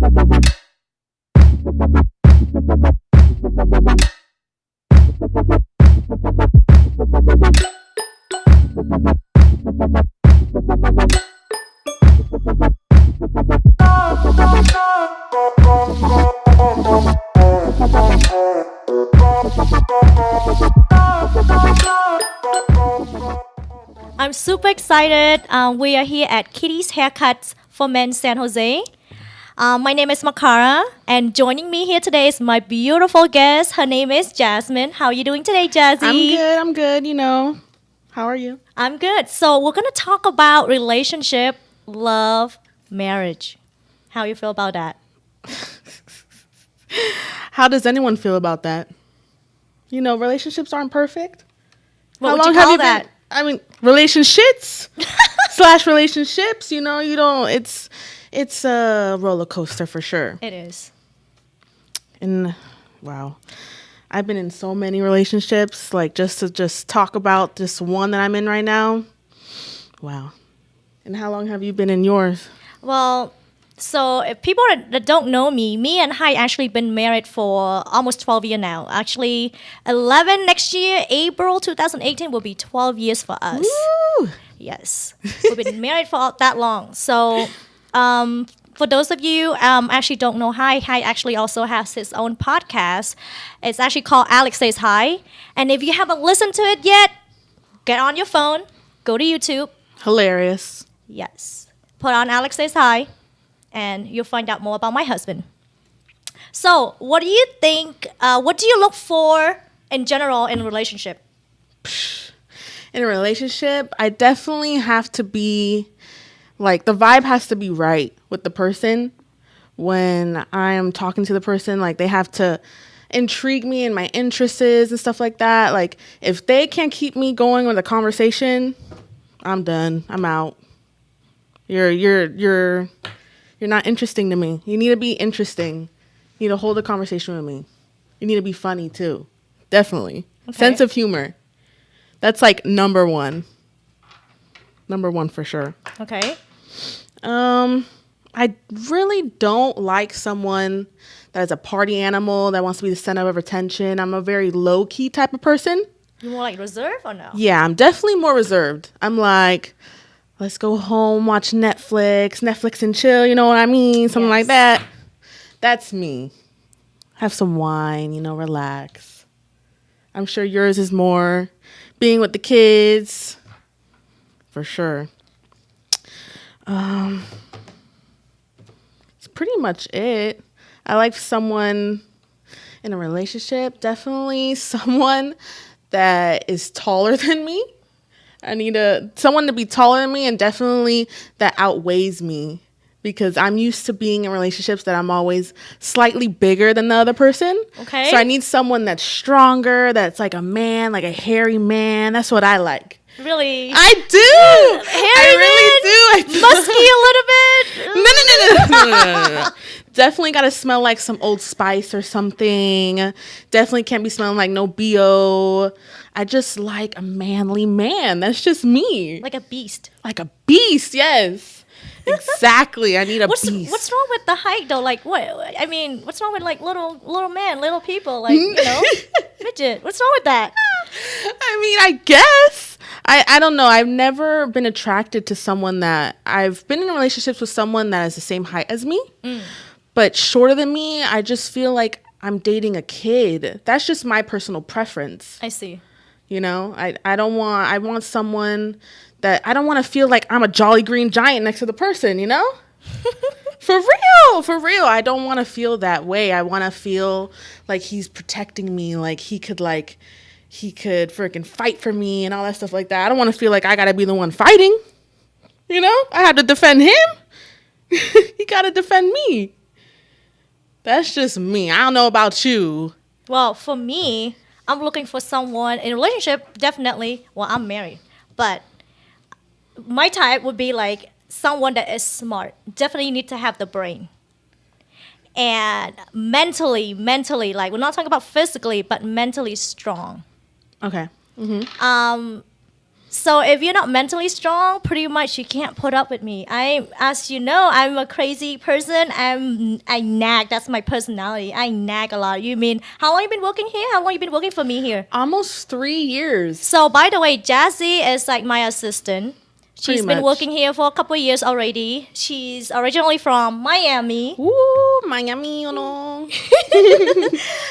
I'm super excited. We are here at Kitty's Haircuts for Men San Jose. My name is Makara, and joining me here today is my beautiful guest. Her name is Jasmine. How are you doing today, Jazzy? I'm good, How are you? I'm good. So we're gonna talk about relationship, love, marriage. How you feel about that? How does anyone feel about that? Relationships aren't perfect. What How would long you have call you that? been? I mean, relationships slash relationships. You don't. It's a roller coaster for sure. It is. And wow, I've been in so many relationships. Like just to talk about this one that I'm in right now. Wow. And how long have you been in yours? Well, so if people that don't know me and Hai actually been married for almost 12 years now. Actually, 11 next year, April 2018 will be 12 years for us. Woo! Yes, we've been married for that long. So, for those of you actually don't know, Hai actually also has his own podcast. It's actually called Alex Says Hi. And if you haven't listened to it yet, get on your phone, go to YouTube. Hilarious. Yes, put on Alex Says Hi, and you'll find out more about my husband. So, what do you think? What do you look for in general in a relationship? In a relationship, I definitely have to be like the vibe has to be right with the person. When I am talking to the person, like they have to intrigue me and my interests and stuff like that. Like if they can't keep me going with a conversation, I'm done. I'm out. You're not interesting to me. You need to be interesting. You need to hold a conversation with me. You need to be funny too. Definitely. Okay. Sense of humor. That's like number one. Number one for sure. Okay. I really don't like someone that is a party animal that wants to be the center of attention. I'm a very low key type of person. You more like reserved or no? Yeah, I'm definitely more reserved. I'm like, let's go home, watch Netflix and chill. You know what I mean? Something like that. That's me. Have some wine, relax. I'm sure yours is more being with the kids. For sure. It's pretty much it. I like someone in a relationship, definitely someone that is taller than me. I need someone to be taller than me and definitely that outweighs me because I'm used to being in relationships that I'm always slightly bigger than the other person. Okay. So I need someone that's stronger, that's like a man, like a hairy man. That's what I like. Really? I do. Hairy I really do. Musky a little bit? No. Definitely got to smell like some Old Spice or something. Definitely can't be smelling like no BO. I just like a manly man. That's just me. Like a beast. Like a beast, yes. Exactly. I need a beast. What's wrong with the height though? Like what? I mean, what's wrong with like little men, little people? Like, midget. What's wrong with that? I mean, I guess. I don't know. I've never been attracted to someone that I've been in relationships with someone that is the same height as me. But shorter than me, I just feel like I'm dating a kid. That's just my personal preference. I see. I want someone that I don't want to feel like I'm a jolly green giant next to the person, For real. I don't want to feel that way. I want to feel like he's protecting me, like he could freaking fight for me and all that stuff like that. I don't want to feel like I got to be the one fighting. I have to defend him. He got to defend me. That's just me. I don't know about you. Well, for me, I'm looking for someone in a relationship, definitely. Well, I'm married. But my type would be like someone that is smart. Definitely need to have the brain. And mentally, like we're not talking about physically, but mentally strong. Okay. Mm-hmm. So if you're not mentally strong, pretty much you can't put up with me. As you know, I'm a crazy person. I nag. That's my personality. I nag a lot. You mean how long you been working here? How long you been working for me here? Almost 3 years. So by the way, Jazzy is like my assistant. She's Pretty been much. working here for a couple of years already. She's originally from Miami. Ooh, Miami, you know.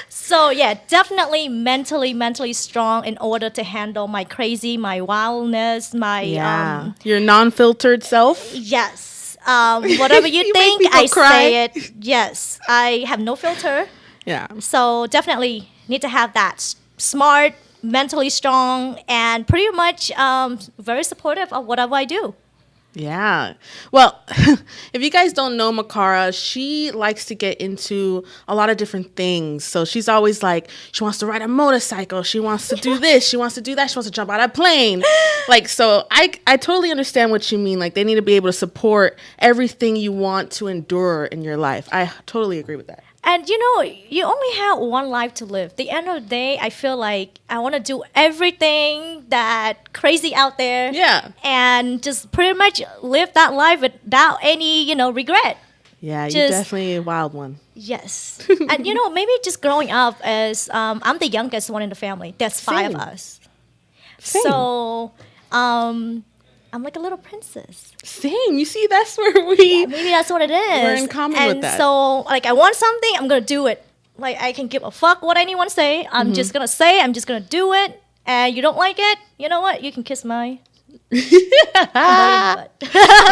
So yeah, definitely mentally strong in order to handle my crazy, my wildness, my Yeah. Your non-filtered self. yes. Whatever you You make think, people I cry. say it. Yes, I have no filter. Yeah. So definitely need to have that smart, mentally strong, and pretty much very supportive of whatever I do. Yeah. Well, if you guys don't know Makara, she likes to get into a lot of different things. So she's always like, she wants to ride a motorcycle. She wants to do this. She wants to do that. She wants to jump out of a plane. Like, so I totally understand what you mean. Like, they need to be able to support everything you want to endure in your life. I totally agree with that. And you know, you only have one life to live. The end of the day, I feel like I want to do everything that crazy out there. Yeah. And just pretty much live that life without any, regret. Yeah, you're Just- definitely a wild one. Yes. And maybe just growing up as I'm the youngest one in the family. There's 5 of Same. us. Same. So I'm like a little princess. Same. You see, that's where we... Maybe that's what it is. We're in common and with that. so, like, I want something, I'm gonna do it. Like, I can give a fuck what anyone say. I'm Mm-hmm. just gonna say, I'm just gonna do it. And you don't like it, you know what? You can kiss my Cambodian butt.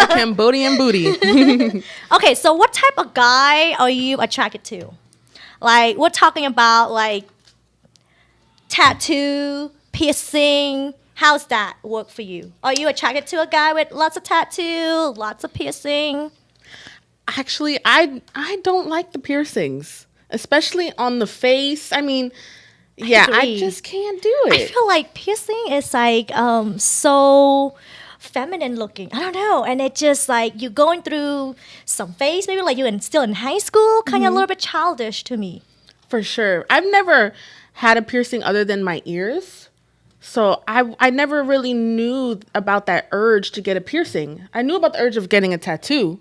Cambodian booty. Okay, so what type of guy are you attracted to? Like, we're talking about like tattoo, piercing. How's that work for you? Are you attracted to a guy with lots of tattoo, lots of piercing? Actually, I don't like the piercings, especially on the face. I mean, yeah, I agree. just can't do I it. feel like piercing is like so feminine looking. I don't know, and it just like you're going through some phase, maybe like you're still in high school, kind of a little bit childish to me. For sure. I've never had a piercing other than my ears. So I never really knew about that urge to get a piercing. I knew about the urge of getting a tattoo.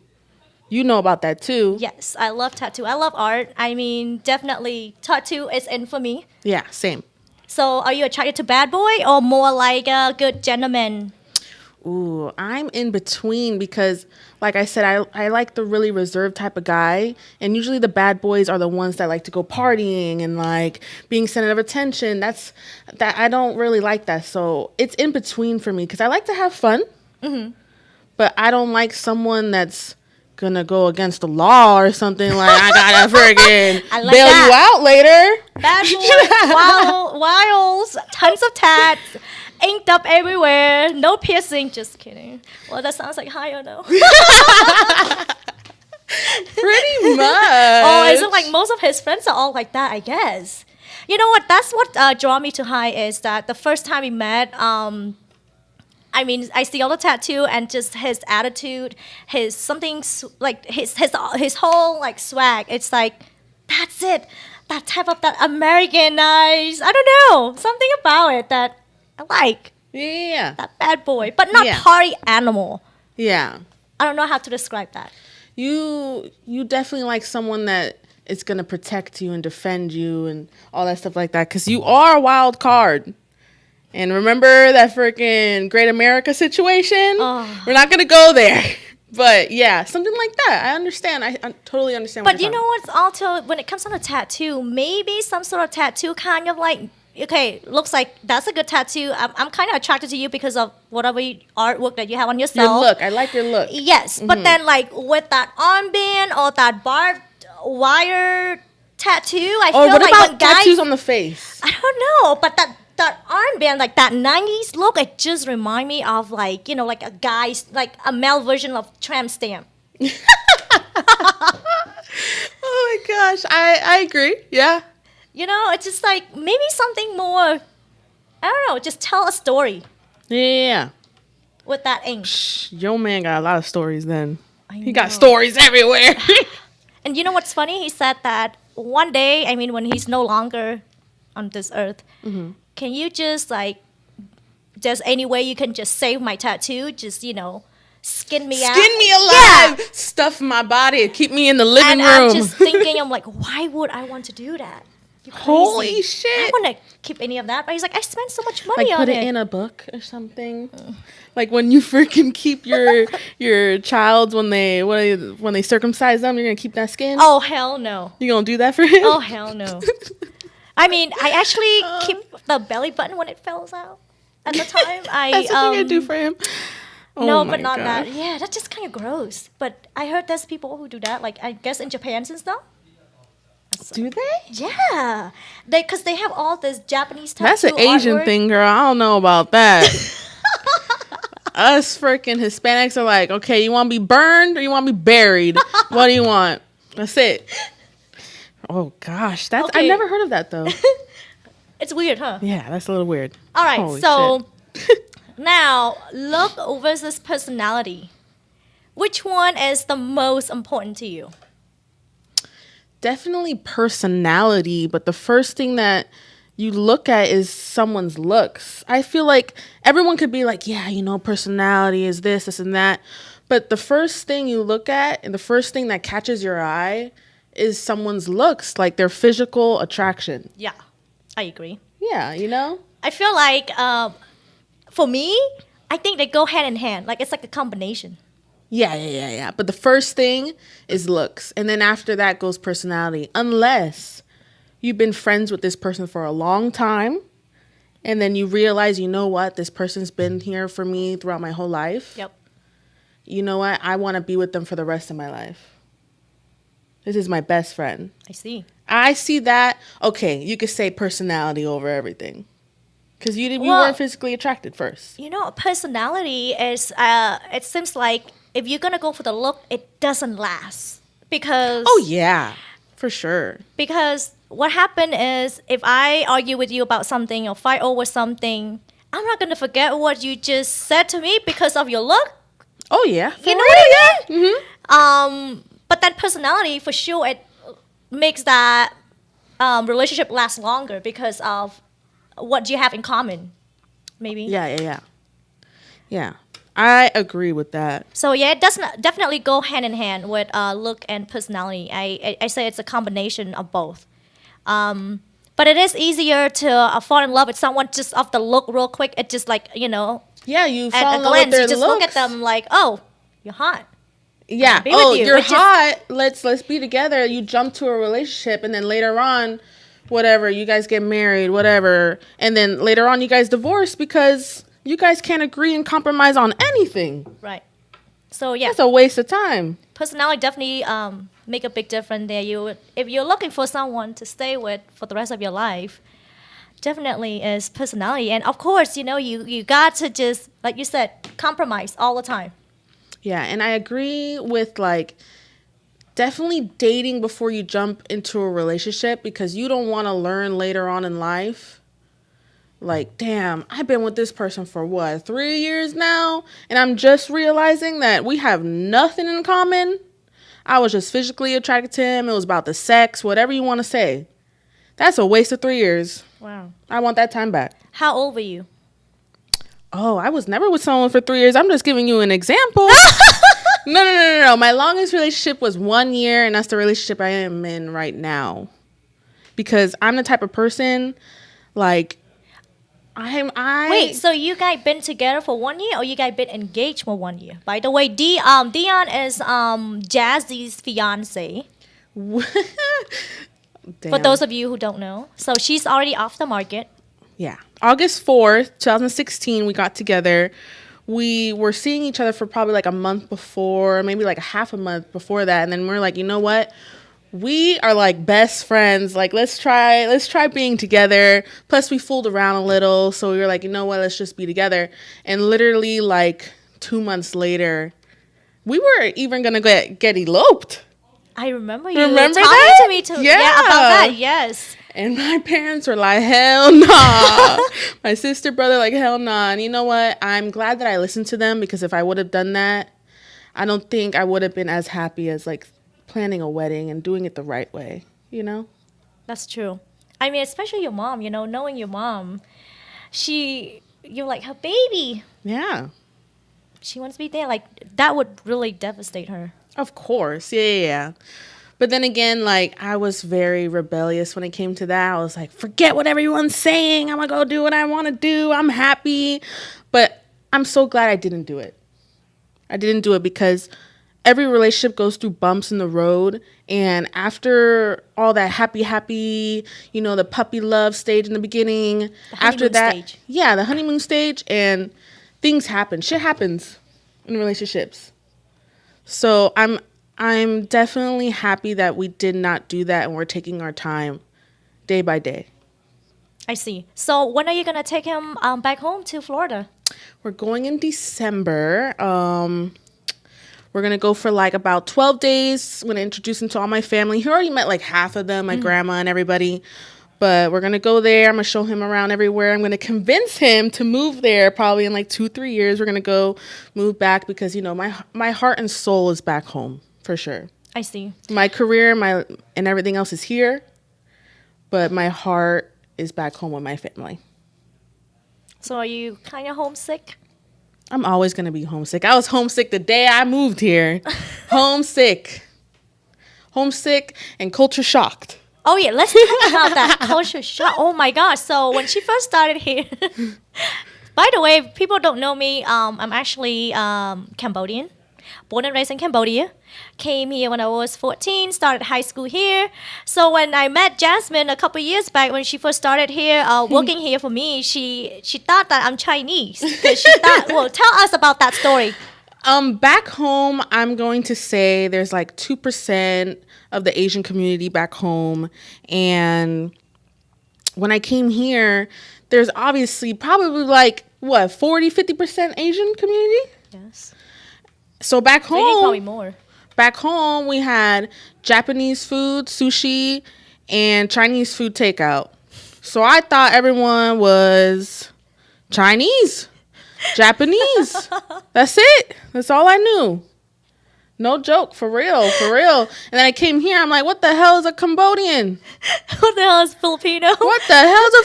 You know about that too. Yes, I love tattoo. I love art. I mean, definitely tattoo is in for me. Yeah, same. So, are you attracted to bad boy or more like a good gentleman? Ooh, I'm in between because, like I said, I like the really reserved type of guy. And usually the bad boys are the ones that like to go partying and like being center of attention. That I don't really like that. So it's in between for me because I like to have fun. But I don't like someone that's going to go against the law or something like, I got to friggin' I like bail that. you out later. Bad boy, wilds, tons of tats, inked up everywhere, no piercing. Just kidding. Well, that sounds like higher though. Pretty much. Oh, is it like most of his friends are all like that? I guess. You know what? That's what draw me to High is that the first time we met, I mean, I see all the tattoo and just his attitude, his something like his whole like swag. It's like that's it. That type of that Americanized. I don't know, something about it that I like. Yeah. That bad boy, but not Yeah. party animal. Yeah. I don't know how to describe that. You definitely like someone that is going to protect you and defend you and all that stuff like that because you are a wild card. And remember that freaking Great America situation? Oh. We're not going to go there. But yeah, something like that. I understand. I totally understand what But you're you know what's also, when it comes to a tattoo, maybe some sort of tattoo kind of like, okay, looks like that's a good tattoo. I'm kind of attracted to you because of whatever artwork that you have on yourself. Your look. I like your look. Yes, but then like with that armband or that barbed wire tattoo, I Or feel what like about when guys, tattoos on the face? I don't know, but that armband, like that 90s look, it just remind me of like, like a guy's, like a male version of tramp stamp. Oh my gosh. I agree. Yeah. It's just like maybe something more, I don't know, just tell a story Yeah. with that ink. Yo man got a lot of stories then. He know. got stories everywhere. And you know what's funny? He said that one day, I mean, when he's no longer on this earth, can you just like there's any way you can just save my tattoo, just, skin me out. Skin me alive. Stuff my body. Keep me in the living And room. I'm just thinking, I'm like, why would I want to do that? You're crazy. Holy shit. I want to keep any of that. But he's like, I spent so much money like on put it in a book or something. Like when you freaking keep your child when they circumcise them, you're gonna keep that skin. Oh hell no! You gonna do that for him? Oh hell no! I mean, I actually keep the belly button when it falls out. At the time, That's what you're gonna do for him. No, Oh my but not God. that. Yeah, that's just kind of gross. But I heard there's people who do that. Like I guess in Japan and stuff. Do they? Yeah, because they have all this Japanese tattoo. That's an Asian artwork. thing, girl. I don't know about that. Us freaking Hispanics are like, okay, you want to be burned or you want to be buried? What do you want? That's it. Oh gosh, I've Okay. never heard of that though. It's weird, huh? Yeah, that's a little weird. All right, Holy so shit. now look versus personality. Which one is the most important to you? Definitely personality, but the first thing that you look at is someone's looks. I feel like everyone could be like, yeah, personality is this and that. But the first thing you look at and the first thing that catches your eye is someone's looks, like their physical attraction. Yeah, I agree. Yeah, I feel like for me, I think they go hand in hand. Like it's like a combination. Yeah. But the first thing is looks. And then after that goes personality. Unless you've been friends with this person for a long time. And then you realize, you know what? This person's been here for me throughout my whole life. Yep. You know what? I want to be with them for the rest of my life. This is my best friend. I see. I see that. Okay, you could say personality over everything. Because we Well- weren't physically attracted first. Personality is, it seems like if you're going to go for the look, it doesn't last. Because... Oh, yeah. For sure. Because what happened is if I argue with you about something or fight over something, I'm not going to forget what you just said to me because of your look. Oh, yeah. You know what I mean? Mm-hmm. But that personality, for sure, it makes that relationship last longer because of what you have in common, maybe. Yeah. I agree with that. So yeah, it does definitely go hand in hand with look and personality. I say it's a combination of both. But it is easier to fall in love with someone just off the look real quick. It's just like, Yeah, you at fall a in love with glance, their you just looks. look at them like, oh, you're hot. Yeah. be with Oh, you. you're It's just- hot. Let's be together. You jump to a relationship, and then later on, whatever, you guys get married, whatever, and then later on, you guys divorce because you guys can't agree and compromise on anything. Right. So yeah, That's a waste of time. personality definitely make a big difference there. If you're looking for someone to stay with for the rest of your life, definitely is personality. And of course, you got to just, like you said, compromise all the time. Yeah, and I agree with definitely dating before you jump into a relationship because you don't want to learn later on in life. Like, damn, I've been with this person for 3 years now, and I'm just realizing that we have nothing in common. I was just physically attracted to him. It was about the sex, whatever you want to say. That's a waste of 3 years. Wow. I want that time back. How old were you? Oh, I was never with someone for 3 years. I'm just giving you an example. No. My longest relationship was 1 year, and that's the relationship I am in right now. Because I'm the type of person, Wait, so you guys been together for 1 year or you guys been engaged for 1 year? By the way, Dion is Jazzy's fiance. Damn. For those of you who don't know. So she's already off the market. Yeah. August 4th, 2016, we got together. We were seeing each other for probably a month before, maybe a half a month before that. And then we're like, you know what? We are best friends. Let's try being together. Plus we fooled around a little. So we were like, you know what? Let's just be together. And literally 2 months later, we were even going to get eloped. I remember you Remember talking that? to me too. Yeah. About that. Yes. And my parents were like, hell nah. My sister, brother, hell nah. And you know what? I'm glad that I listened to them because if I would have done that, I don't think I would have been as happy as planning a wedding and doing it the right way, That's true. I mean, especially your mom, knowing your mom, she you're like her baby. Yeah. She wants to be there. Like, that would really devastate her. Of course. Yeah. But then again, like, I was very rebellious when it came to that. I was like, forget what everyone's saying. I'm going to go do what I want to do. I'm happy. But I'm so glad I didn't do it. I didn't do it because every relationship goes through bumps in the road. And after all that happy, you know, the puppy love stage in the beginning, after that, stage. Yeah, the honeymoon stage, and things happen. Shit happens in relationships. So I'm definitely happy that we did not do that and we're taking our time day by day. I see. So when are you going to take him back home to Florida? We're going in December. We're going to go for like about 12 days. I'm going to introduce him to all my family. He already met like half of them, my grandma and everybody. But we're going to go there. I'm going to show him around everywhere. I'm going to convince him to move there probably in like 2-3 years. We're going to go move back because, you know, my heart and soul is back home for sure. I see. My career and everything else is here. But my heart is back home with my family. So are you kind of homesick? I'm always going to be homesick. I was homesick the day I moved here. Homesick and culture shocked. Oh, yeah. Let's talk about that culture shock. Oh, my gosh. So when she first started here, by the way, people don't know me. I'm actually Cambodian, born and raised in Cambodia. Came here when I was 14, started high school here. So when I met Jasmine a couple years back, when she first started here, working here for me, she thought that I'm Chinese. She thought, well, tell us about that story. Back home, I'm going to say there's like 2% of the Asian community back home. And when I came here, there's obviously probably like, 40-50% Asian community? Yes. So back home, maybe probably more. Back home, we had Japanese food, sushi, and Chinese food takeout. So I thought everyone was Chinese, Japanese. That's it. That's all I knew. No joke, for real. And then I came here, I'm like, what the hell is a Cambodian? What the hell is Filipino? What the hell is a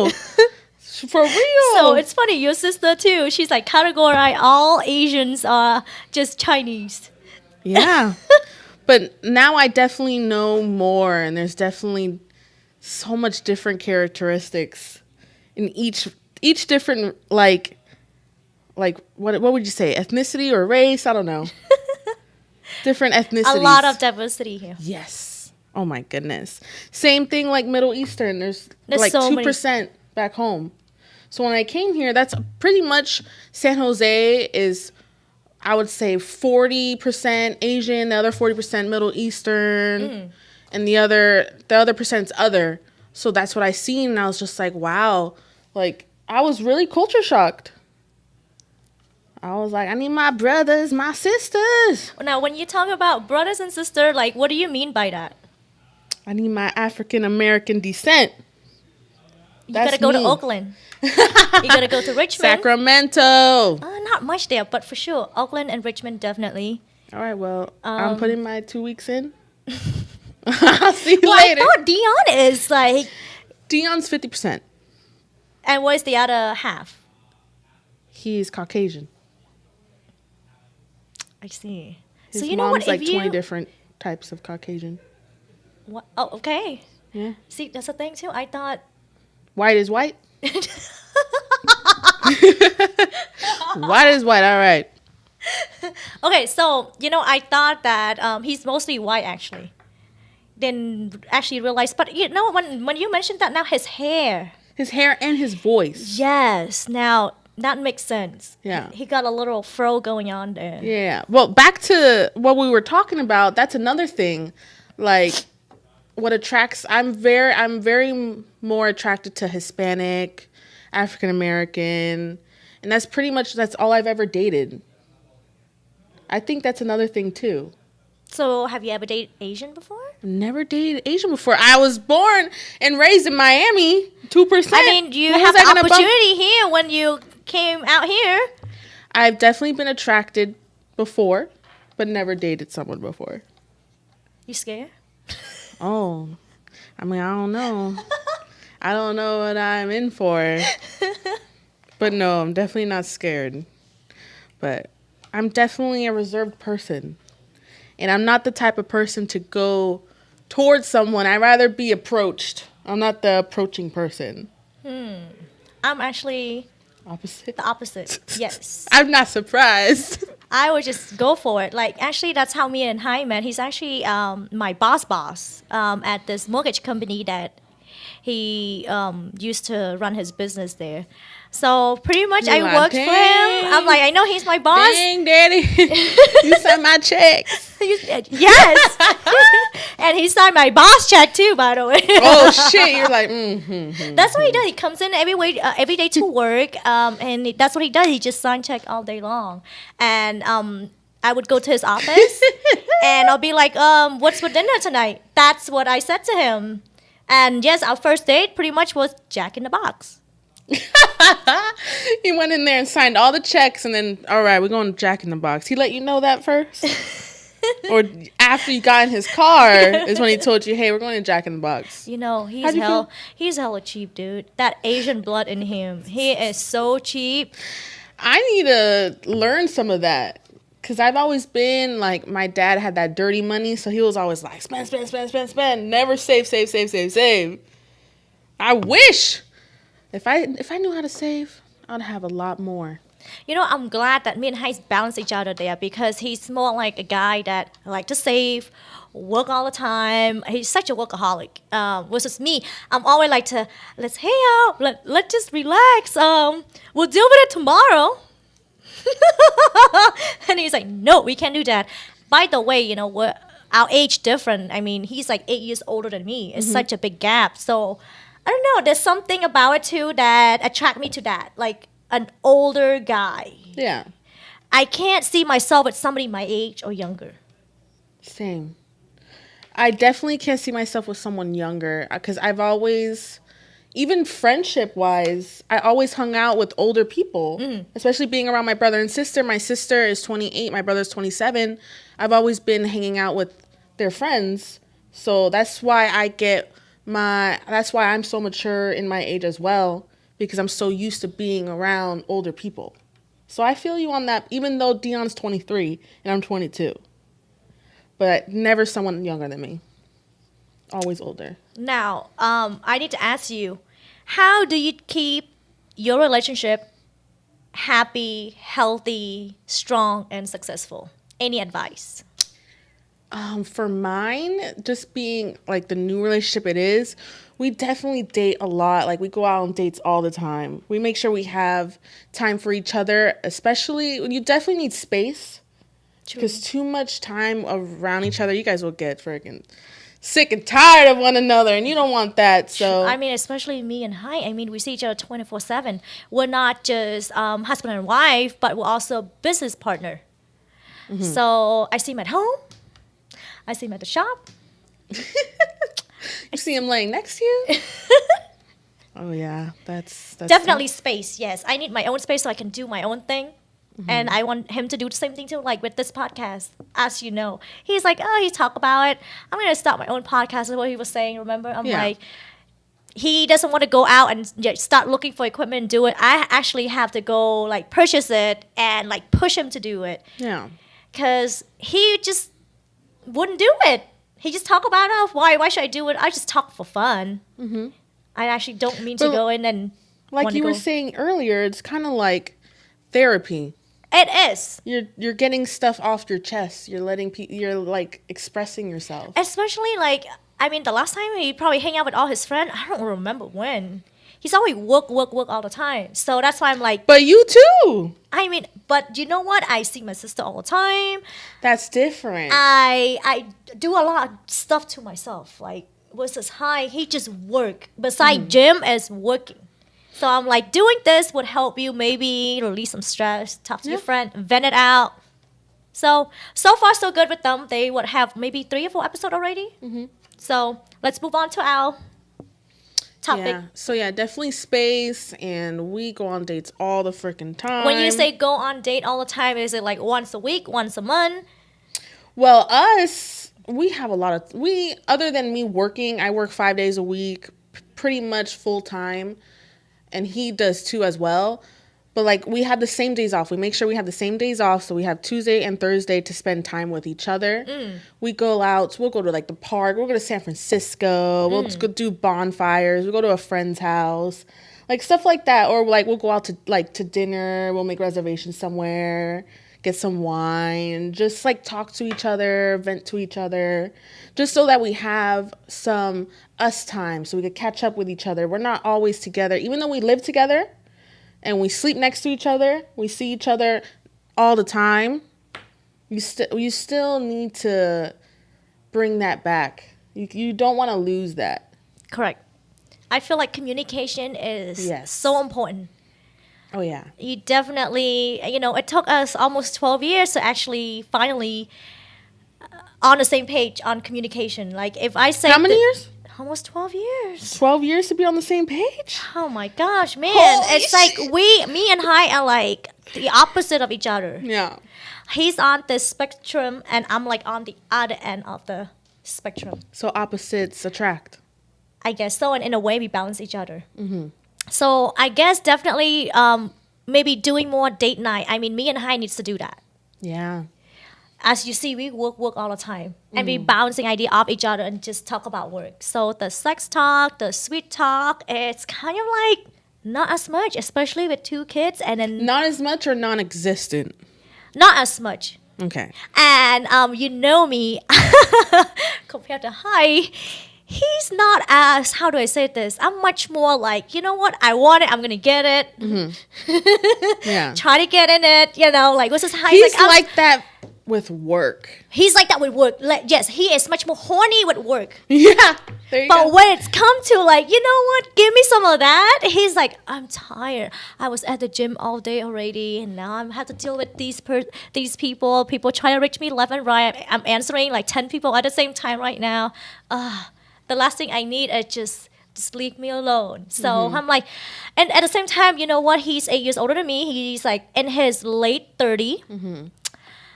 Filipino? For real. So it's funny, your sister too, she's like, categorize all Asians are just Chinese. Yeah. But now I definitely know more, and there's definitely so much different characteristics in each different like what would you say, ethnicity or race? I don't know. Different ethnicities. A lot of diversity here. Yes. Oh my goodness. Same thing like Middle Eastern. There's like so 2% back home. So when I came here, that's pretty much San Jose is, I would say, 40% Asian, the other 40% Middle Eastern, and the other percent's other. So that's what I seen, and I was just like, wow. Like, I was really culture shocked. I was like, I need my brothers, my sisters. Now, when you talk about brothers and sisters, like, what do you mean by that? I need my African American descent. You gotta go to Oakland. You gotta go to Richmond. Sacramento. Not much there, but for sure, Oakland and Richmond definitely. All right, well, I'm putting my 2 weeks in. I'll see you later. I thought Dion is like... Dion's 50%. And what is the other half? He's Caucasian. I see. His so you know what? Like 20 different types of Caucasian. What? Oh, okay. Yeah. See, that's the thing too. I thought... White is white? White is white, all right. Okay, so, you know, I thought that he's mostly white, actually. Then actually realized, but, you know, when you mentioned that now, his hair. His hair and his voice. Yes, now, that makes sense. Yeah. He got a little fro going on there. Yeah. Well, back to what we were talking about, that's another thing. Like... what attracts, I'm very more attracted to Hispanic, African American, and that's all I've ever dated. I think that's another thing too. So have you ever dated Asian before? Never dated Asian before. I was born and raised in Miami, 2%. I mean, you have the opportunity here when you came out here. I've definitely been attracted before, but never dated someone before. You scared? Oh, I mean, I don't know. I don't know what I'm in for. But no, I'm definitely not scared. But I'm definitely a reserved person. And I'm not the type of person to go towards someone. I'd rather be approached. I'm not the approaching person. I'm actually Opposite? the opposite. Yes. I'm not surprised. I would just go for it. Like, actually, that's how me and Hai met. He's actually my boss at this mortgage company that he used to run his business there. So pretty much You're I like, worked for him. I'm like, I know he's my boss. Dang, daddy. You signed my checks. Yes. And he signed my boss check too, by the way. Oh, shit. You're like, That's what he does. He comes in every day to work, and that's what he does. He just sign check all day long. And I would go to his office, and I'll be like, what's for dinner tonight? That's what I said to him. And yes, our first date pretty much was Jack in the Box. He went in there and signed all the checks, and then, all right, we're going to Jack in the Box. He let you know that first? Or after you got in his car is when he told you, hey, we're going to Jack in the Box. You know, he's hella cheap, dude. That Asian blood in him. He is so cheap. I need to learn some of that. Because I've always been, like, my dad had that dirty money, so he was always like, spend, spend, spend, spend, spend. Never save, save, save, save, save. I wish. If I knew how to save, I'd have a lot more. You know, I'm glad that me and Heis balance each other there because he's more like a guy that like to save, work all the time. He's such a workaholic. Versus me, I'm always like let's hang out, let's just relax. We'll deal with it tomorrow. And he's like, no, we can't do that. By the way, you know, we're our age different. I mean, he's like 8 years older than me. It's such a big gap. So I don't know. There's something about it too that attract me to that, like an older guy. Yeah. I can't see myself with somebody my age or younger. Same. I definitely can't see myself with someone younger because I've always, even friendship-wise, I always hung out with older people, especially being around my brother and sister. My sister is 28, my brother's 27. I've always been hanging out with their friends, so that's why that's why I'm so mature in my age as well, because I'm so used to being around older people. So I feel you on that, even though Dion's 23 and I'm 22. But never someone younger than me. Always older. Now, I need to ask you, how do you keep your relationship happy, healthy, strong, and successful? Any advice? For mine, just being like the new relationship it is, we definitely date a lot. Like we go out on dates all the time. We make sure we have time for each other, especially when you definitely need space. Because too much time around each other, you guys will get freaking sick and tired of one another, and you don't want that. So I mean, especially me and Hai. I mean, we see each other 24/7. We're not just husband and wife, but we're also business partner. So I see him at home. I see him at the shop. You see him laying next to you? Oh yeah, that's Definitely space. Yes, I need my own space so I can do my own thing. And I want him to do the same thing too, like with this podcast. As you know, he's like, oh, he talk about it. I'm gonna start my own podcast. Is what he was saying. Remember, I'm like, he doesn't want to go out and start looking for equipment and do it. I actually have to go like purchase it and like push him to do it. Yeah, because he just wouldn't do it. He just talk about, oh, why should I do it? I just talk for fun. I actually don't mean to go in and like you were saying earlier, it's kind of like therapy. It is. You're getting stuff off your chest. You're you're like expressing yourself. Especially like, I mean, the last time he probably hang out with all his friends, I don't remember when. He's always work all the time. So that's why I'm like. But you too. I mean, but you know what? I see my sister all the time. That's different. I do a lot of stuff to myself. Like versus Hai, he just work. Besides gym is working. So I'm like, doing this would help you maybe release some stress, talk to your friend, vent it out. So far so good with them. They would have maybe 3 or 4 episodes already. So let's move on to our topic. Yeah. So yeah, definitely space, and we go on dates all the freaking time. When you say go on date all the time, is it like once a week, once a month? Well, us, we have a lot of, other than me working, I work 5 days a week, pretty much full time. And he does too as well. But like we have the same days off. We make sure we have the same days off. So we have Tuesday and Thursday to spend time with each other. We go out. So we'll go to like the park. We'll go to San Francisco. We'll just go do bonfires. We'll go to a friend's house. Like stuff like that. Or like we'll go out to dinner. We'll make reservations somewhere. Get some wine. Just like talk to each other. Vent to each other. Just so that we have some us time. So we could catch up with each other. We're not always together. Even though we live together. And we sleep next to each other. We see each other all the time. You still need to bring that back. You don't want to lose that. Correct. I feel like communication is so important. Oh, yeah. You definitely, it took us almost 12 years to actually finally on the same page on communication. Like if I say... How many years? Almost 12 years. 12 years to be on the same page? Oh my gosh, man. Holy it's like me and Hai are like the opposite of each other. Yeah. He's on the spectrum and I'm like on the other end of the spectrum. So opposites attract. I guess so. And in a way, we balance each other. Mm-hmm. So I guess definitely maybe doing more date night. I mean, me and Hai needs to do that. Yeah. As you see, we work all the time. And we bouncing idea off each other and just talk about work. So the sex talk, the sweet talk, it's kind of like not as much, especially with 2 kids. And then Not as much or non-existent? not as much. Okay. And you know me, compared to Hai, he's not as, how do I say this? I'm much more like, you know what? I want it. I'm going to get it. Yeah. Try to get in it, like, what's his Hai? He's like that with work. He's like that with work. Like, yes, he is much more horny with work. Yeah. There you But go. when it's come to like, you know what, give me some of that. He's like, I'm tired. I was at the gym all day already, and now I have to deal with these people. People try to reach me left and right. I'm answering like 10 people at the same time right now. The last thing I need is just leave me alone. So I'm like, and at the same time, you know what? He's 8 years older than me. He's like in his late 30.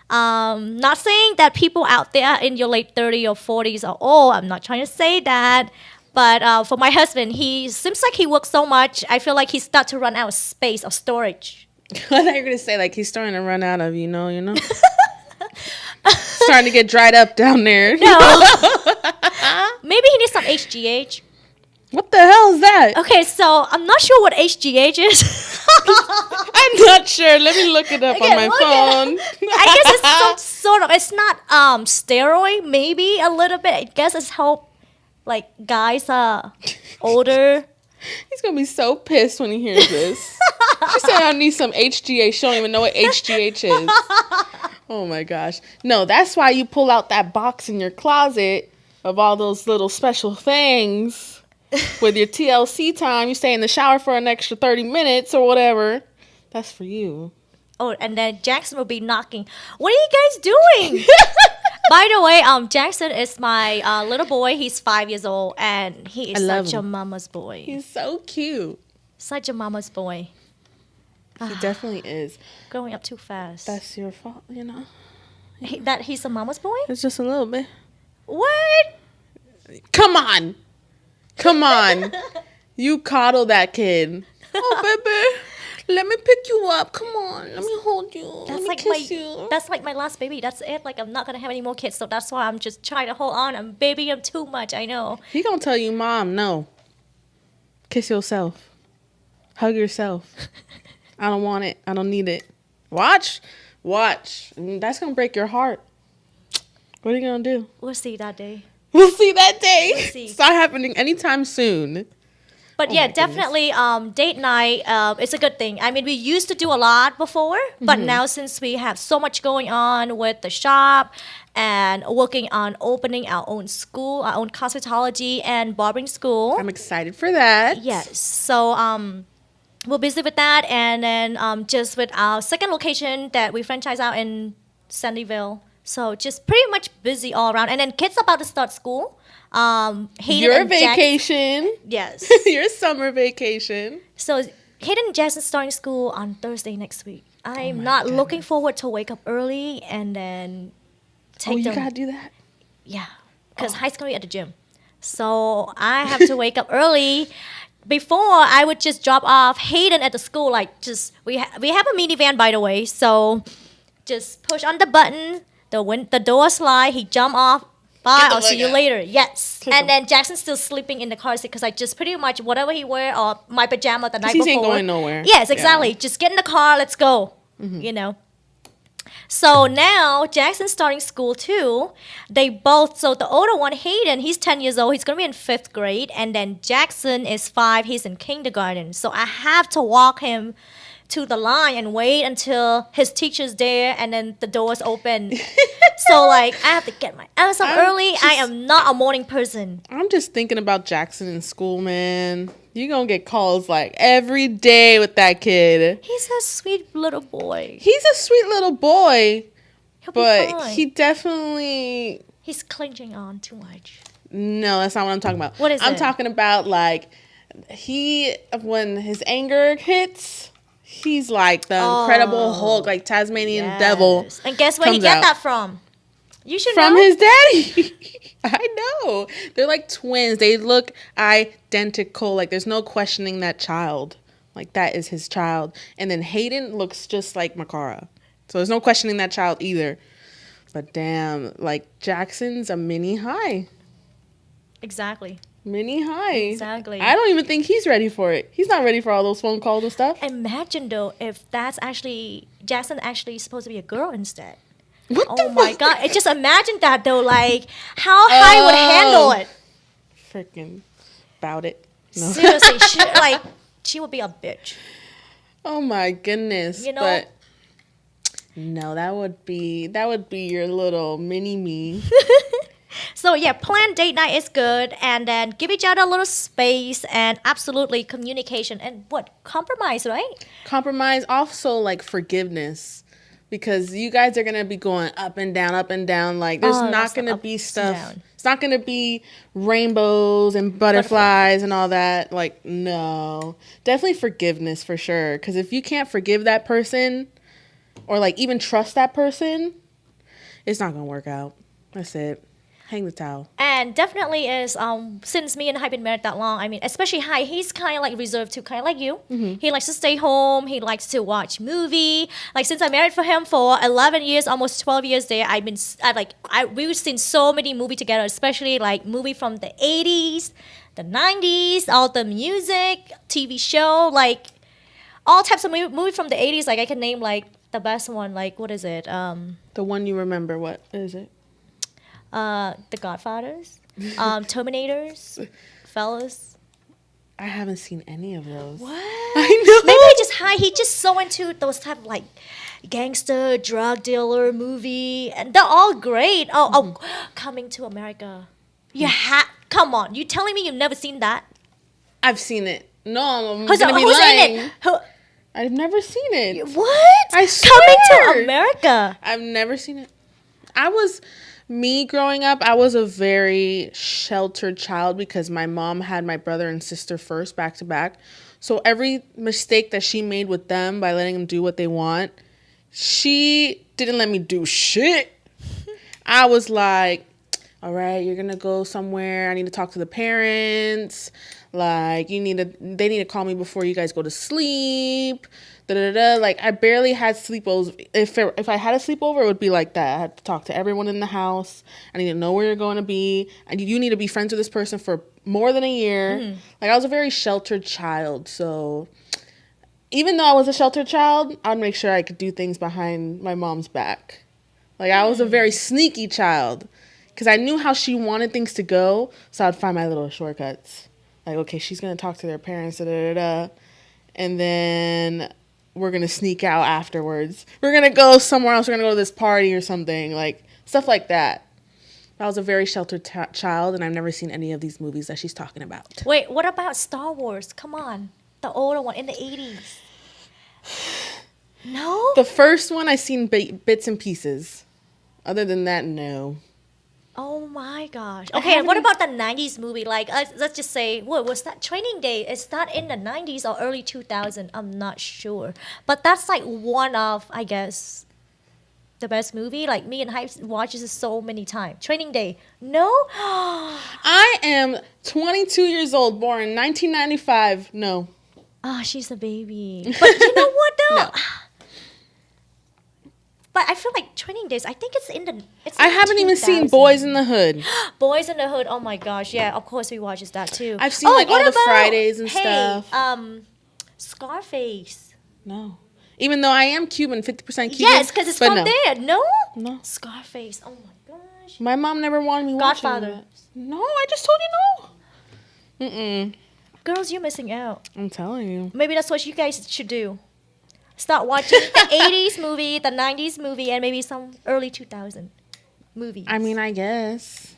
Not saying that people out there in your late 30s or 40s are old. I'm not trying to say that. But for my husband, he seems like he works so much. I feel like he starts to run out of space or storage. I thought you were going to say, like, he's starting to run out of, starting to get dried up down there. No. Maybe he needs some HGH. What the hell is that? Okay, so I'm not sure what HGH is. I'm not sure. Let me look it up on my phone. I guess it's some sort of, it's not steroid, maybe a little bit. I guess it's how like guys are older. He's going to be so pissed when he hears this. She said I need some HGH. She don't even know what HGH is. Oh my gosh. No, that's why you pull out that box in your closet of all those little special things. With your TLC time, you stay in the shower for an extra 30 minutes or whatever. That's for you. Oh, and then Jackson will be knocking. What are you guys doing? By the way, Jackson is my little boy. He's 5 years old, and he is such a mama's boy. He's so cute. Such a mama's boy. He definitely is. Growing up too fast. That's your fault, That he's a mama's boy? It's just a little bit. What? Come on. You coddle that kid. Oh, baby. Let me pick you up. Come on. Let me hold you. Let me kiss you. That's like my last baby. That's it. Like, I'm not going to have any more kids. So that's why I'm just trying to hold on. I'm babying him too much. I know. He going to tell you, Mom, no. Kiss yourself. Hug yourself. I don't want it. I don't need it. Watch. That's going to break your heart. What are you going to do? We'll see that day. We'll see that day. We'll see. It's not happening anytime soon. But yeah, definitely date night, it's a good thing. I mean, we used to do a lot before, but now since we have so much going on with the shop and working on opening our own school, our own cosmetology and barbering school. I'm excited for that. Yes. So we're busy with that. And then just with our second location that we franchise out in Sandyville. So just pretty much busy all around. And then kids about to start school. Your vacation. Yes. Your summer vacation. So Hayden and Jackson starting school on Thursday next week. I'm not looking forward to wake up early and then take them. You gotta do that? Yeah. Because High's going to be at the gym. So I have to wake up early before I would just drop off Hayden at the school. Like just we have a minivan, by the way. So just push on the button, the door slide. He jump off. Bye. I'll see you later. Yes. And then Jackson's still sleeping in the car seat because I just pretty much whatever he wear or my pajama the night before. He ain't going nowhere. Yes, exactly. Yeah. Just get in the car. Let's go. You know. So now Jackson's starting school too. So the older one, Hayden, he's 10 years old. He's going to be in 5th grade. And then Jackson is 5. He's in kindergarten. So I have to walk him to the line and wait until his teacher's there and then the doors open. So like I have to get my ass up early. I am not a morning person. I'm just thinking about Jackson in school, man. You're going to get calls like every day with that kid. He's a sweet little boy. He's a sweet little boy. He'll but be fine. He definitely... He's clinging on too much. No, that's not what I'm talking about. What is it? I'm talking about like when his anger hits... He's like the Incredible Hulk, like Tasmanian devil. And guess where he got that from? You should know. From his daddy. I know. They're like twins. They look identical. Like there's no questioning that child. Like that is his child. And then Hayden looks just like Makara. So there's no questioning that child either. But damn, like Jackson's a mini high. Exactly. Mini high. Exactly. I don't even think he's ready for it. He's not ready for all those phone calls and stuff. Imagine though if that's actually Jackson actually supposed to be a girl instead. What oh my god! Just imagine that though. Like how Hai would handle it. Freaking about it. No. Seriously, she would be a bitch. Oh my goodness! You know. But no, that would be your little mini me. So yeah, plan date night is good, and then give each other a little space, and absolutely communication and compromise, right? Compromise, also like forgiveness, because you guys are gonna be going up and down. Like there's not gonna be stuff. It's not gonna be rainbows and butterflies and all that. Like no, definitely forgiveness for sure. Because if you can't forgive that person, or like even trust that person, it's not gonna work out. That's it. Hang the towel. And definitely is, since me and Hai been married that long, I mean, especially Hai, he's kind of like reserved too, kind of like you. Mm-hmm. He likes to stay home. He likes to watch movie. Like since I married for him for 11 years, almost 12 years there, we've seen so many movies together, especially like movie from the 80s, the 90s, all the music, TV show, like all types of movie from the 80s. Like I can name like the best one, like what is it? The one you remember, what is it? The Godfathers, Terminators, Fellas. I haven't seen any of those. What? I know. Maybe he just so into those type of like gangster, drug dealer movie, and they're all great. Coming to America. Come on, you telling me you've never seen that? I've seen it. No, I'm who's gonna be lying. in it? I've never seen it. What? I swear. Coming to America. I've never seen it. Me growing up, I was a very sheltered child because my mom had my brother and sister first back to back. So every mistake that she made with them by letting them do what they want, she didn't let me do shit. I was like, all right, you're going to go somewhere. I need to talk to the parents. Like, they need to call me before you guys go to sleep. Like, I barely had sleepovers. If I had a sleepover, it would be like that. I had to talk to everyone in the house. I need to know where you're going to be. And you need to be friends with this person for more than a year. Mm-hmm. Like, I was a very sheltered child. So, even though I was a sheltered child, I'd make sure I could do things behind my mom's back. Like, I was a very sneaky child. Because I knew how she wanted things to go. So, I'd find my little shortcuts. Like, okay, she's going to talk to their parents, and then we're going to sneak out afterwards. We're going to go somewhere else. We're going to go to this party or something, like stuff like that. I was a very sheltered child, and I've never seen any of these movies that she's talking about. Wait, what about Star Wars? Come on. The older one in the 80s. No? The first one, I seen bits and pieces. Other than that, no. Oh my gosh. Okay, what about the 90s movie? Like, let's just say, what was that? Training Day. Is that in the 90s or early 2000s? I'm not sure. But that's like one of, I guess, the best movie. Like, me and Hype watches it so many times. Training Day. No? I am 22 years old, born in 1995. No. Oh, she's a baby. But you know what though? No. But I feel like Training Days. I think it's in the. I haven't even seen Boys in the Hood. Boys in the Hood. Oh my gosh! Yeah, of course we watches that too. I've seen like all the Fridays and stuff. Scarface. No. Even though I am Cuban, 50% Cuban. Yes, because it's from there. No. No. Scarface. Oh my gosh. My mom never wanted me watching Godfather. that. No, I just told you no. Mm-mm. Girls, you're missing out. I'm telling you. Maybe that's what you guys should do. Start watching the 80s movie, the 90s movie, and maybe some early 2000 movies. I mean, I guess.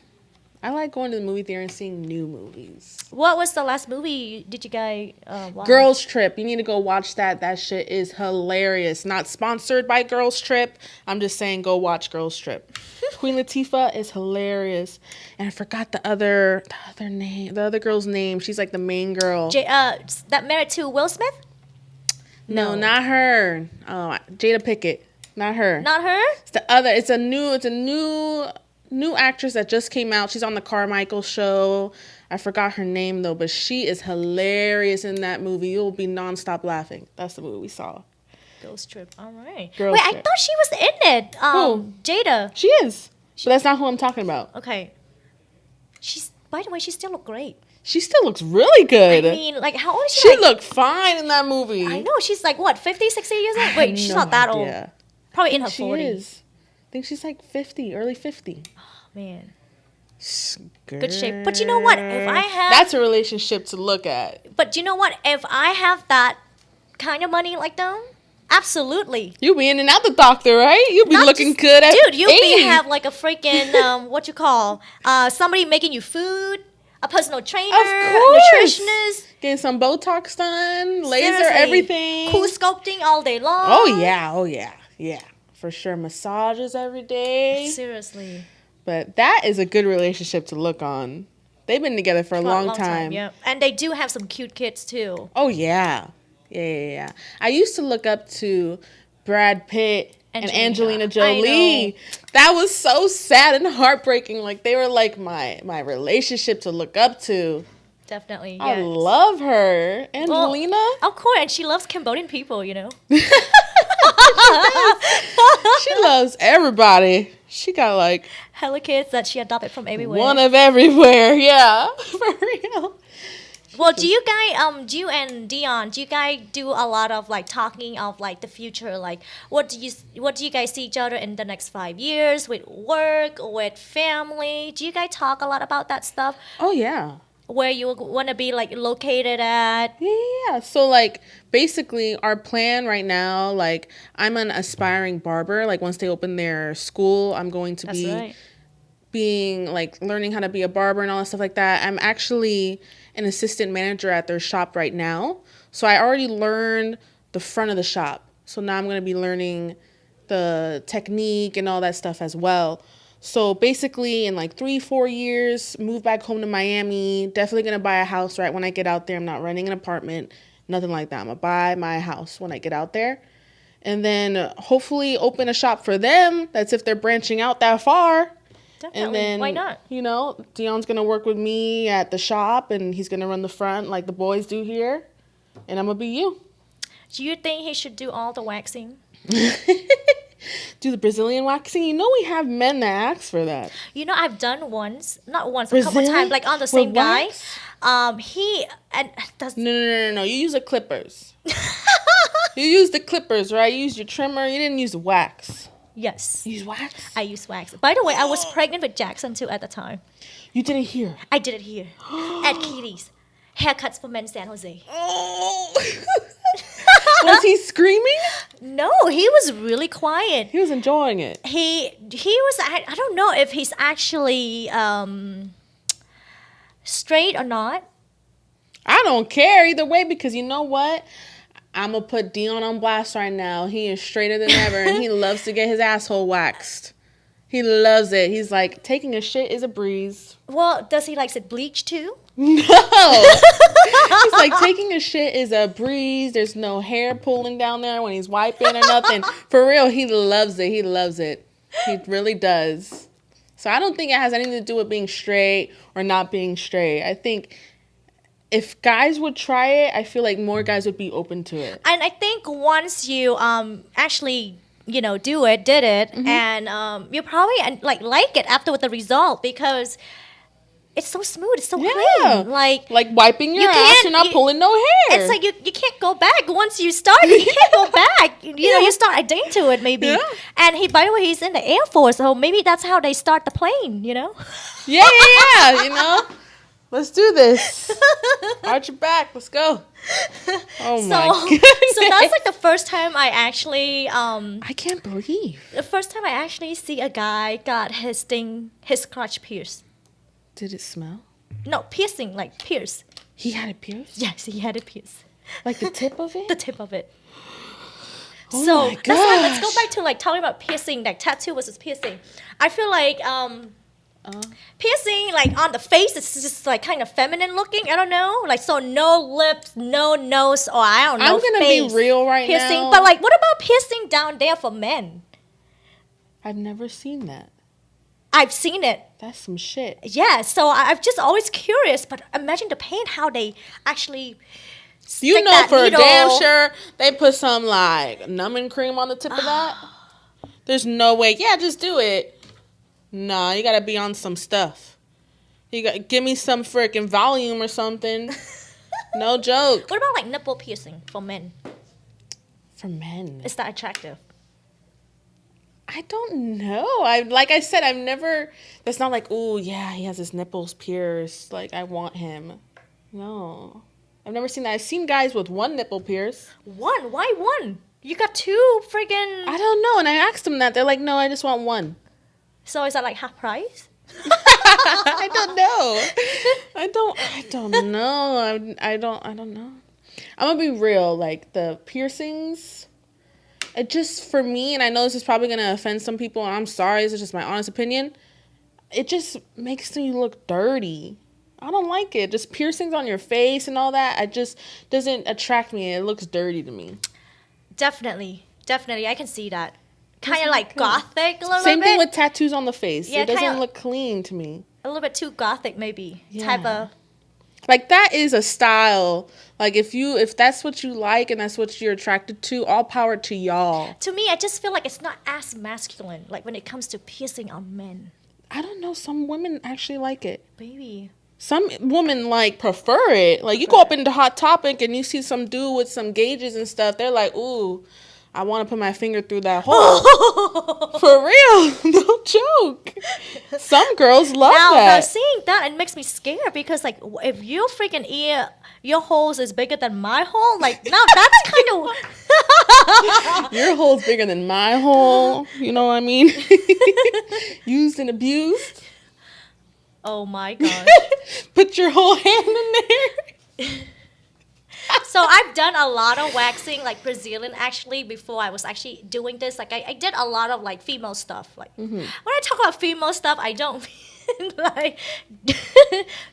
I like going to the movie theater and seeing new movies. What was the last movie did you guys watch? Girls Trip. You need to go watch that. That shit is hilarious. Not sponsored by Girls Trip. I'm just saying go watch Girls Trip. Queen Latifah is hilarious. And I forgot the other girl's name. She's like the main girl. That married to Will Smith? No, not her. Oh, Jada Pinkett. Not her. Not her? It's the other. It's a new actress that just came out. She's on the Carmichael show. I forgot her name though, but she is hilarious in that movie. You'll be nonstop laughing. That's the movie we saw. Girls Trip. All right. Girls Trip. I thought she was in it. Who? Jada. She is. But that's not who I'm talking about. Okay. By the way, she still look great. She still looks really good. I mean, like, how old is she? She looked fine in that movie. I know. She's like, what, 50, 60 years old? Wait, she's not that old. Probably in her 40s. Is. I think she's like 50, early 50. Oh, man. Girl. Good shape. But you know what? If I have... That's a relationship to look at. But you know what? If I have that kind of money like them, absolutely. You be in and out the doctor, right? You be looking good at Dude, you be have like a freaking, what you call, somebody making you food. A personal trainer, nutritionist. Getting some Botox done, laser, everything. Cool sculpting all day long. Oh, yeah. Yeah, for sure. Massages every day. Seriously. But that is a good relationship to look on. They've been together for a long time. Yeah. And they do have some cute kids, too. Oh, yeah. Yeah. I used to look up to Brad Pitt and Angelina Jolie. That was so sad and heartbreaking. Like, they were like my relationship to look up to. Definitely, yes. I love her. Angelina? Well, of course, and she loves Cambodian people, you know. She loves everybody. She got like... hella kids that she adopted from everywhere. One of everywhere, yeah. For real. Well, do you guys, you and Dion, do you guys do a lot of like talking of like the future? Like, what do you guys see each other in the next 5 years with work, with family? Do you guys talk a lot about that stuff? Oh yeah. Where you want to be like located at? Yeah. So like basically our plan right now, like I'm an aspiring barber. Like once they open their school, I'm going to being like learning how to be a barber and all that stuff like that. I'm actually an assistant manager at their shop right now. So I already learned the front of the shop. So now I'm going to be learning the technique and all that stuff as well. So basically in like 3-4 years, move back home to Miami. Definitely going to buy a house right when I get out there. I'm not renting an apartment, nothing like that. I'm going to buy my house when I get out there. And then hopefully open a shop for them. That's if they're branching out that far. Definitely. And then, why not? You know, Dion's going to work with me at the shop and he's going to run the front like the boys do here. And I'm going to be you. Do you think he should do all the waxing? Do the Brazilian waxing? You know we have men that ask for that. You know, I've done not once, a couple times, like on the same guy. No. You use the clippers. You use the clippers, right? You use your trimmer. You didn't use wax. Yes. You use wax? I use wax. By the way, I was pregnant with Jackson too at the time. You did it here? I did it here. At Kitty's. Haircuts for Men San Jose. Oh. Was he screaming? No, he was really quiet. He was enjoying it. He was, I don't know if he's actually straight or not. I don't care either way because you know what? I'm going to put Dion on blast right now. He is straighter than ever and he loves to get his asshole waxed. He loves it. He's like, taking a shit is a breeze. Well, does he like it bleached too? No. He's like, taking a shit is a breeze. There's no hair pulling down there when he's wiping or nothing. For real, he loves it. He loves it. He really does. So I don't think it has anything to do with being straight or not being straight. I think if guys would try it, I feel like more guys would be open to it. And I think once you actually did it, and you probably like it after with the result, because it's so smooth, it's so clean. Like wiping your ass, you're not pulling no hair. It's like you can't go back once you start. You can't go back. You start addicting to it maybe. Yeah. And by the way, he's in the Air Force, so maybe that's how they start the plane. Yeah. Let's do this. Arch your back. Let's go. Oh my god. So that's like the first time I actually I can't believe. The first time I actually see a guy got his crotch pierced. Did it smell? No, piercing, like pierce. He had it pierced? Yes, he had it pierced. Like the tip of it? The tip of it. Oh so my that's why let's go back to like talking about piercing, like tattoo versus piercing. I feel like piercing like on the face is just like kind of feminine looking. I don't know. Like so no lips, no nose, or I don't know. I'm gonna be real right piercing. now. But like what about piercing down there for men? I've never seen that. I've seen it. That's some shit. Yeah, so I'm just always curious, but imagine the pain, how they actually stick that for needle. damn sure they put some like numbing cream on the tip of that. There's no way. Yeah, just do it. Nah, you gotta be on some stuff. You got give me some freaking volume or something. No joke. What about like nipple piercing for men? For men, Is that attractive? I don't know. Like I said, I've never. That's not like, oh yeah, he has his nipples pierced. Like I want him. No, I've never seen that. I've seen guys with one nipple pierced. One? Why one? You got two friggin'. I don't know. And I asked them that. They're like, no, I just want one. So is that like half price? I don't know. I don't know. I don't know. I'm gonna be real. Like the piercings. It just, for me, and I know this is probably going to offend some people, and I'm sorry, this is just my honest opinion, it just makes me look dirty. I don't like it. Just piercings on your face and all that, it just doesn't attract me. It looks dirty to me. Definitely. I can see that. Kind of like gothic a little bit. Same thing with tattoos on the face. Yeah, it doesn't look clean to me. A little bit too gothic, maybe. Yeah. Type of... Like, that is a style. Like, if that's what you like and that's what you're attracted to, all power to y'all. To me, I just feel like it's not as masculine, like when it comes to piercing on men. I don't know. Some women actually like it. Baby. Some women, like, prefer it. Like, you go up into Hot Topic and you see some dude with some gauges and stuff. They're like, ooh, I want to put my finger through that hole. For real. No joke. Some girls love that. Now, seeing that, it makes me scared because, like, if your freaking your holes is bigger than my hole, like, now that's kind of... Your hole's bigger than my hole. You know what I mean? Used and abused. Oh, my gosh. Put your whole hand in there. So I've done a lot of waxing, like Brazilian, actually, before I was actually doing this. Like, I did a lot of, like, female stuff. Like, when I talk about female stuff, I don't mean, like,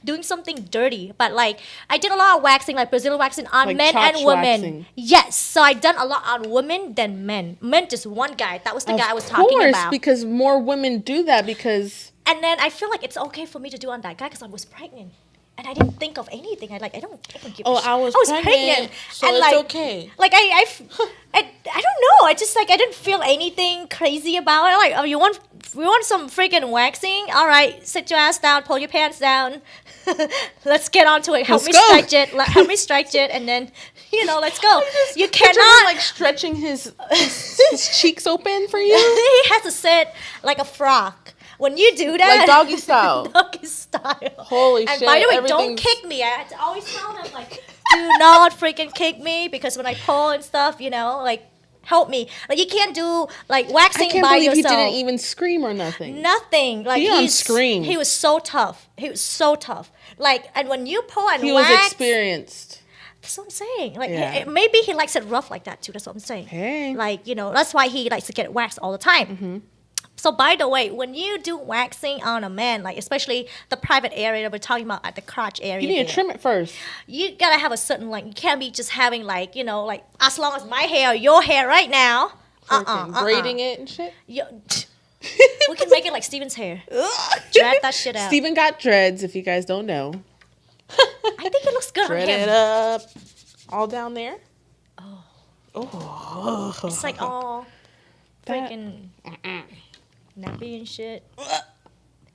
doing something dirty. But, like, I did a lot of waxing, like Brazilian waxing on like men and women. Waxing. Yes. So I done a lot on women than men. Men, just one guy. That was the guy I was talking about. Of course, because more women do that because... And then I feel like it's okay for me to do on that guy because I was pregnant. And I didn't think of anything. I don't give a shit. I was pregnant. So and it's okay. Like I don't know. I just like I didn't feel anything crazy about it. Like, oh, you want some freaking waxing? All right, sit your ass down, pull your pants down. Let's get on to it. Help me stretch it, and then let's go. You cannot like stretching his cheeks open for you. He has to sit like a frog. When you do that, like doggy style. Doggy style. Holy shit. And by the way, don't kick me. I had to always tell them, like, do not freaking kick me because when I pull and stuff, like, help me. Like, you can't do, like, waxing by yourself. I can't believe he didn't even scream or nothing. Nothing. Like, he screamed. He was so tough. Like, and when you pull and he wax. He was experienced. That's what I'm saying. Like, maybe he likes it rough like that, too. That's what I'm saying. Hey. Like, that's why he likes to get waxed all the time. Mm-hmm. So, by the way, when you do waxing on a man, like especially the private area that we're talking about at the crotch area, you need to trim it first. You gotta have a certain length. You can't be just having like like as long as my hair or your hair right now. Braiding it and shit. We can make it like Steven's hair. Dread that shit out. Steven got dreads, if you guys don't know. I think it looks good Dread on him. it up. All down there. It's like all That- freaking nappy and shit.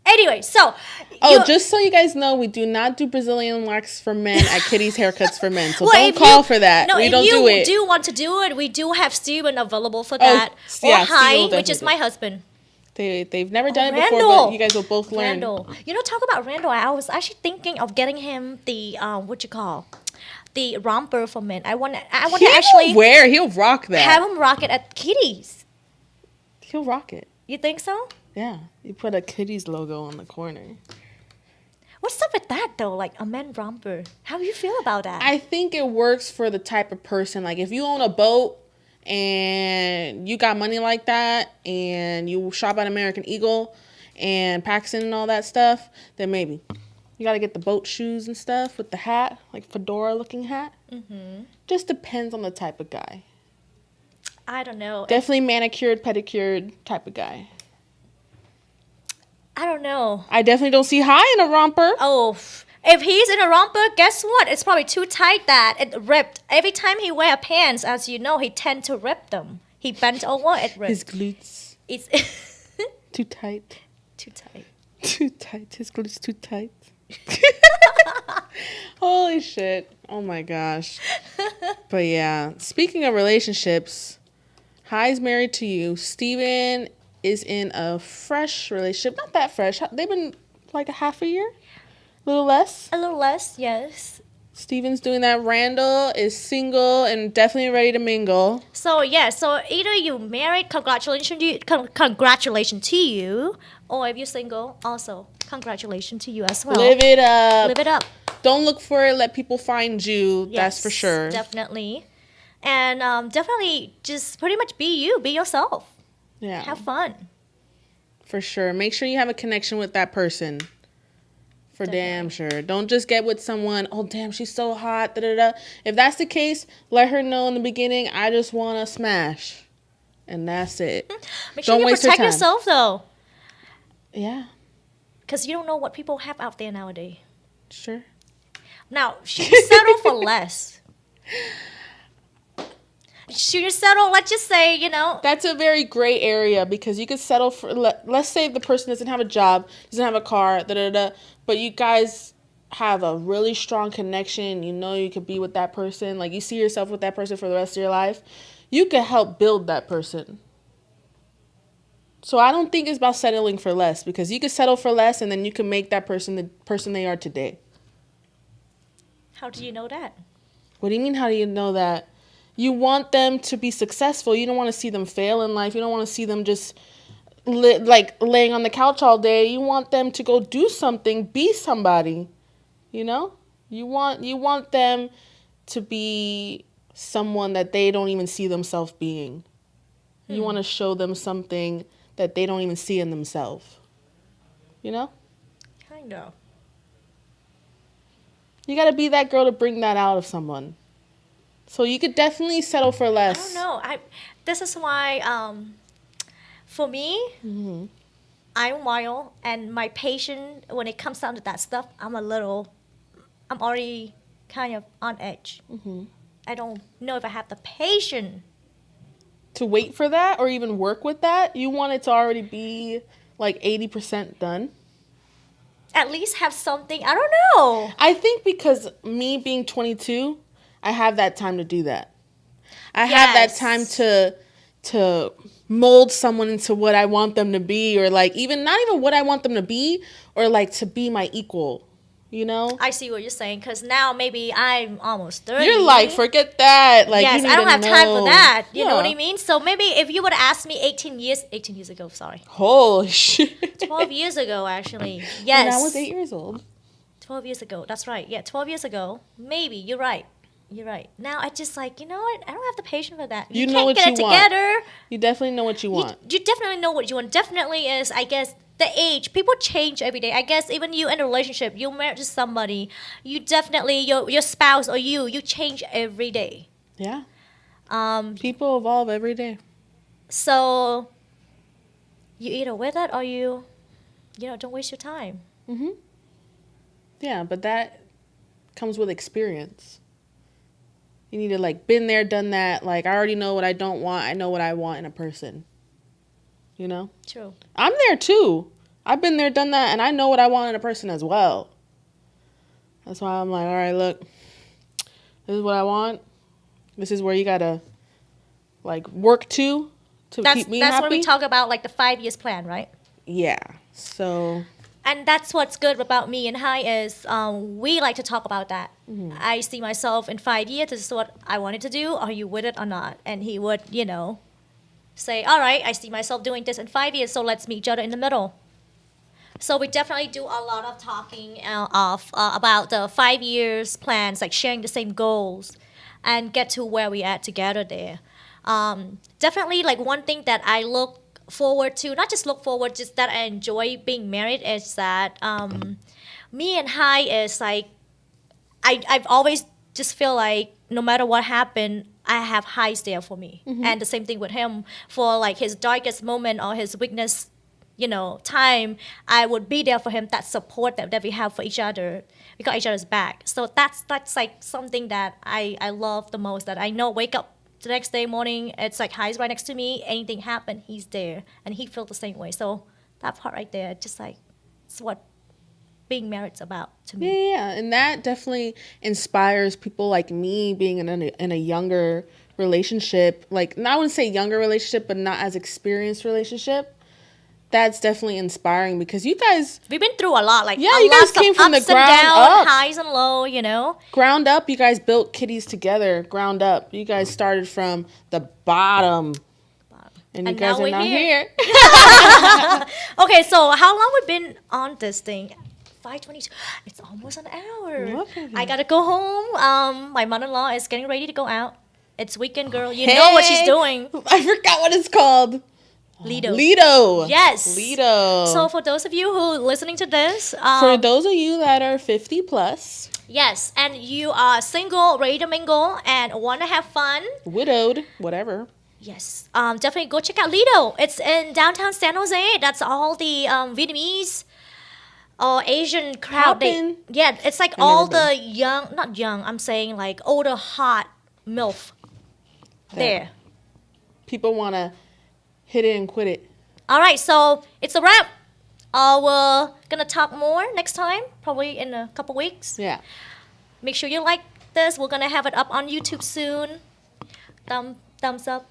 Anyway, so just so you guys know, we do not do Brazilian wax for men at Kitty's Haircuts for Men. So well, don't if call you- for that. No, We if don't you do it. do want to do it, we do have Steven available for that. Or yeah, Steven Hi, will which is definitely my husband. They've never done it before, Randall. but you guys will both learn. Randall. You know, talk about Randall. I was actually thinking of getting him the the romper for men. I want to actually He'll rock that. have him rock it at Kitty's. He'll rock it. You think so? Yeah. You put a Kitty's logo on the corner. What's up with that though? Like a men romper. How do you feel about that? I think it works for the type of person. Like if you own a boat and you got money like that and you shop at American Eagle and Paxton and all that stuff, then maybe. You got to get the boat shoes and stuff with the hat, like fedora looking hat. Mm-hmm. Just depends on the type of guy. I don't know. Definitely manicured, pedicured type of guy. I don't know. I definitely don't see High in a romper. Oh, if he's in a romper, guess what? It's probably too tight that it ripped. Every time he wear pants, as you know, he tend to rip them. He bent over, it ripped. His glutes It's too tight. too tight. Too tight. His glutes too tight. Holy shit. Oh my gosh. But yeah, speaking of relationships, High's married to you. Steven is in a fresh relationship. Not that fresh. They've been like a half a year. A little less. A little less, yes. Steven's doing that. Randall is single and definitely ready to mingle. So yeah, so either you married, congratulations to you, or if you're single, also congratulations to you as well. Live it up. Live it up. Don't look for it. Let people find you. That's Yes, for sure. Definitely. And definitely just pretty much be you, be yourself. Yeah. Have fun. For sure. Make sure you have a connection with that person. For damn sure. Don't just get with someone, oh, damn, she's so hot, da-da-da. If that's the case, let her know in the beginning, I just want to smash. And that's it. Make sure Don't you waste your protect time. yourself, though. Yeah, Because you don't know what people have out there nowadays. sure. Now, should you settle for less? Should you settle, let's just say, you know, That's a very gray area because you could settle for, let's say the person doesn't have a job, doesn't have a car, da-da-da, but you guys have a really strong connection. You know you could be with that person. Like, you see yourself with that person for the rest of your life. You could help build that person. So I don't think it's about settling for less because you could settle for less and then you can make that person the person they are today. how do you know that? What do you mean, how do you know that? You want them to be successful. You don't want to see them fail in life. You don't want to see them just like laying on the couch all day. You want them to go do something, be somebody. You know? You want them to be someone that they don't even see themselves being. You want to show them something that they don't even see in themselves. You know? Kind of. You got to be that girl to bring that out of someone. So you could definitely settle for I less. don't know. This is why, for me, Mm-hmm. I'm wild, and my patience when it comes down to that stuff, I'm already kind of on edge. Mm-hmm. I don't know if I have the patience. To wait for that or even work with that, you want it to already be like 80% done. At least have something. I don't know. I think because me being 22, I have that time to do that. I have that Yes. time to mold someone into what I want them to be, or like not even what I want them to be, or like to be my equal. You know? I see what you're saying, because now maybe I'm almost 30. You're like, forget that. Like, yes, you I don't need have to time for know. that. You know what Yeah. I mean? So maybe if you would have asked me 18 years ago, sorry. Holy shit. 12 years ago, actually. When Yes. I was 8 years old. 12 years ago. That's right. Yeah, 12 years ago. Maybe. You're right. You're right. Now I just like, you know what? I don't have the patience for that. You know can't what get you it want. together. You definitely know what you want. You definitely know what you want. Definitely is, I guess, the age. People change every day. I guess even you in a relationship, you married to somebody, you definitely, your spouse or you change every day. Yeah. People evolve every day. So you either with it or don't waste your time. Mm-hmm. Yeah, but that comes with experience. You need to like been there, done that. Like I already know what I don't want. I know what I want in a person. You know? True. I'm there too. I've been there, done that, and I know what I want in a person as well. That's why I'm like, all right, look, this is what I want. This is where you gotta like work to keep me happy. That's when we talk about like the 5 years plan, right? Yeah. So. And that's what's good about me and Hai is we like to talk about that. Mm-hmm. I see myself in 5 years. This is what I wanted to do. Are you with it or not? And he would, say, all right, I see myself doing this in 5 years, so let's meet each other in the middle. So we definitely do a lot of talking about the 5 years plans, like sharing the same goals and get to where we at together there. Definitely like one thing that I look forward to, not just look forward, just that I enjoy being married is that me and Hai is like, I've always just feel like no matter what happened, I have Hai's there for me. Mm-hmm. And the same thing with him for like his darkest moment or his weakness, time, I would be there for him, that support that we have for each other. We got each other's back. So that's like something that I love the most, that I know wake up the next day morning, it's like Hai's right next to me. Anything happen, he's there, and he feels the same way. So that part right there, just like it's what being married's about to me. Yeah, and that definitely inspires people like me being in a younger relationship. Like, I wouldn't say younger relationship, but not as experienced relationship. That's definitely inspiring because you guys... We've been through a lot. Like, yeah, you guys came from the ground up. Highs and low, Ground up, you guys built kitties together. Ground up. You guys started from the bottom. And you guys are now here. Okay, so how long we been on this thing? 5:22. It's almost an hour. Okay. I gotta go home. My mother-in-law is getting ready to go out. It's weekend, girl. You know what she's doing. I forgot what it's called. Lido. Yes. Lido. So for those of you who are listening to this. For those of you that are 50 plus. Yes. And you are single, ready to mingle, and want to have fun. Widowed. Whatever. Yes. Definitely go check out Lido. It's in downtown San Jose. That's all the Vietnamese or Asian crowd. It's like all the young, not young, I'm saying like older hot MILF there. People want to hit it and quit it. All right, so it's a wrap. We're going to talk more next time, probably in a couple weeks. Yeah. Make sure you like this. We're going to have it up on YouTube soon. Thumbs up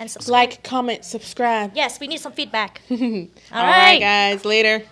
and subscribe. Like, comment, subscribe. Yes, we need some feedback. All right, guys. Later.